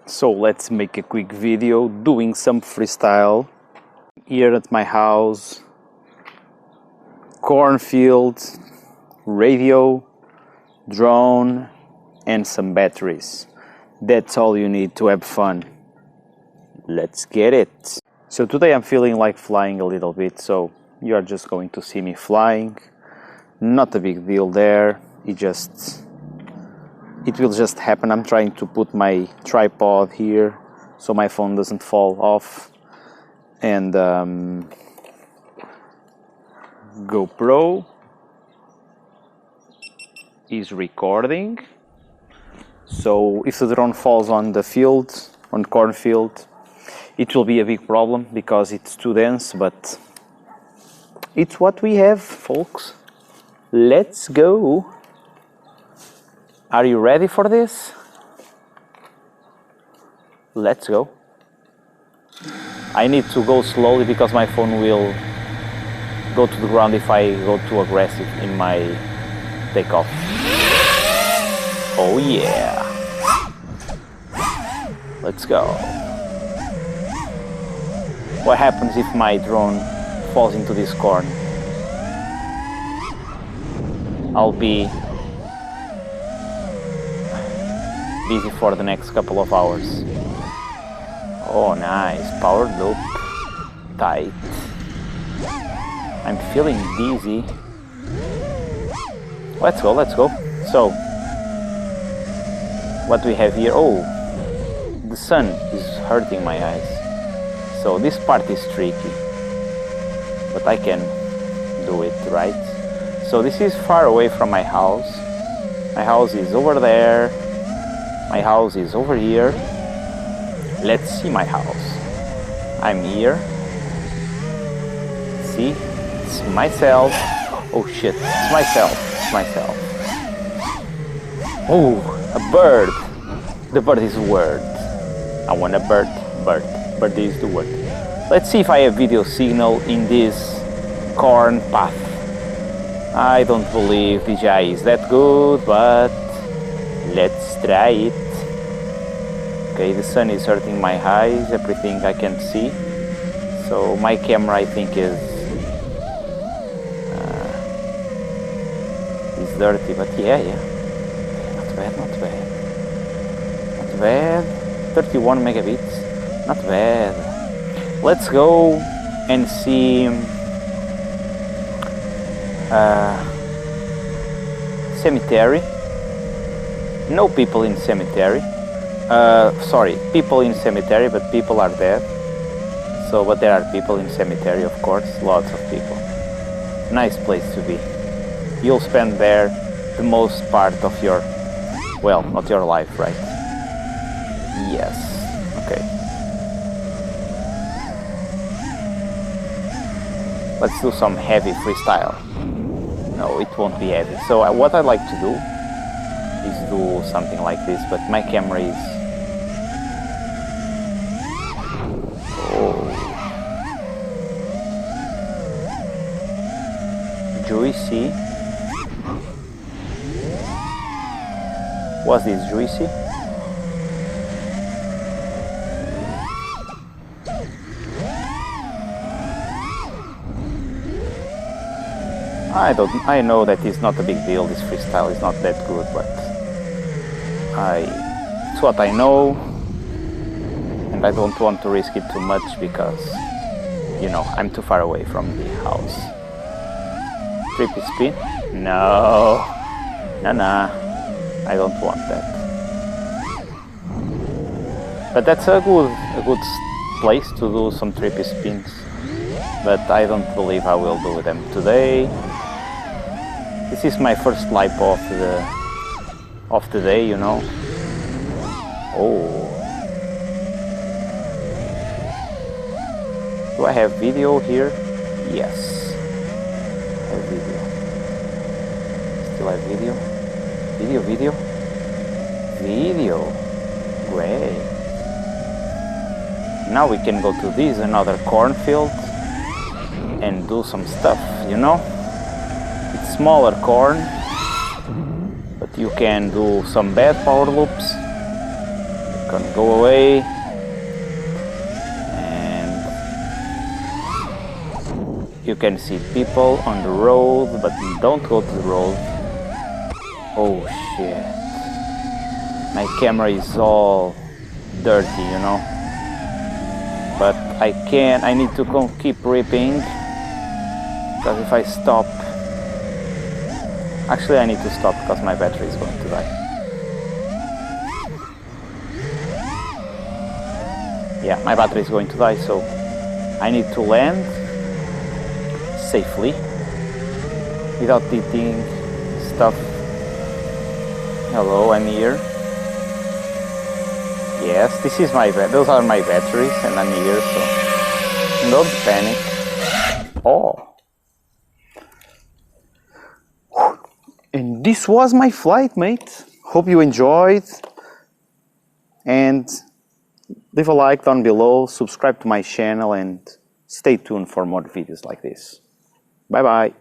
So let's make a quick video doing some freestyle here at my house. Cornfield, radio, drone and some batteries. That's all you need to have fun. Let's get it. So today I'm feeling like flying a little bit, so you are just going to see me flying. Not a big deal there. It will just happen. I'm trying to put my tripod here so my phone doesn't fall off. And GoPro is recording. So if the drone falls on the field, on cornfield, it will be a big problem because it's too dense, but it's what we have, folks. Let's go. Are you ready for this? Let's go. I need to go slowly because my phone will go to the ground if I go too aggressive in my takeoff. Oh yeah. Let's go. What happens if my drone falls into this corn? I'll be busy for the next couple of hours. Oh nice, power loop, tight. I'm feeling dizzy. Let's go, let's go. So, what do we have here? Oh, the sun is hurting my eyes. So this part is tricky, but I can do it, right? So this is far away from my house. My house is over there. My house is over here. Let's see my house. I'm here. See? It's myself. Oh shit, it's myself. It's myself. Oh, a bird. The bird is a word. I want a bird. Bird. Bird is the word. Let's see if I have video signal in this corn path. I don't believe DJI is that good, but let's try it. Okay, the sun is hurting my eyes, everything I can see. So my camera, I think, is dirty, but yeah. Not bad, not bad. Not bad. 31 megabits. Not bad. Let's go and see cemetery. No people in cemetery. Sorry, people in cemetery, but people are dead. So, but there are people in cemetery, of course, lots of people. Nice place to be. You'll spend there the most part of your, well, not your life, right? Yes, okay. Let's do some heavy freestyle. No, it won't be heavy. So what I'd like to do is do something like this, but my camera is... Oh. Juicy. Was this juicy? I know that it's not a big deal, this freestyle is not that good, but it's what I know, and I don't want to risk it too much because, you know, I'm too far away from the house. Trippy spin? No, nah, I don't want that. But that's a good place to do some trippy spins, but I don't believe I will do them today. This is my first live of the day, you know. Oh. Do I have video here? Yes. I have video. Still have video? Video. Great. Now we can go to this, another cornfield, and do some stuff, you know? It's smaller corn, but you can do some bad power loops. can go away. And you can see people on the road, but don't go to the road. Oh shit. My camera is all dirty, you know. But I can't, I need to keep ripping. Because if I stop... Actually, I need to stop because my battery is going to die. Yeah, my battery is going to die, so I need to land safely without hitting stuff. Hello, I'm here. Yes, this is my those are my batteries, and I'm here, so don't panic. Oh. And this was my flight, mate. Hope you enjoyed. And leave a like down below, subscribe to my channel, and stay tuned for more videos like this. Bye bye.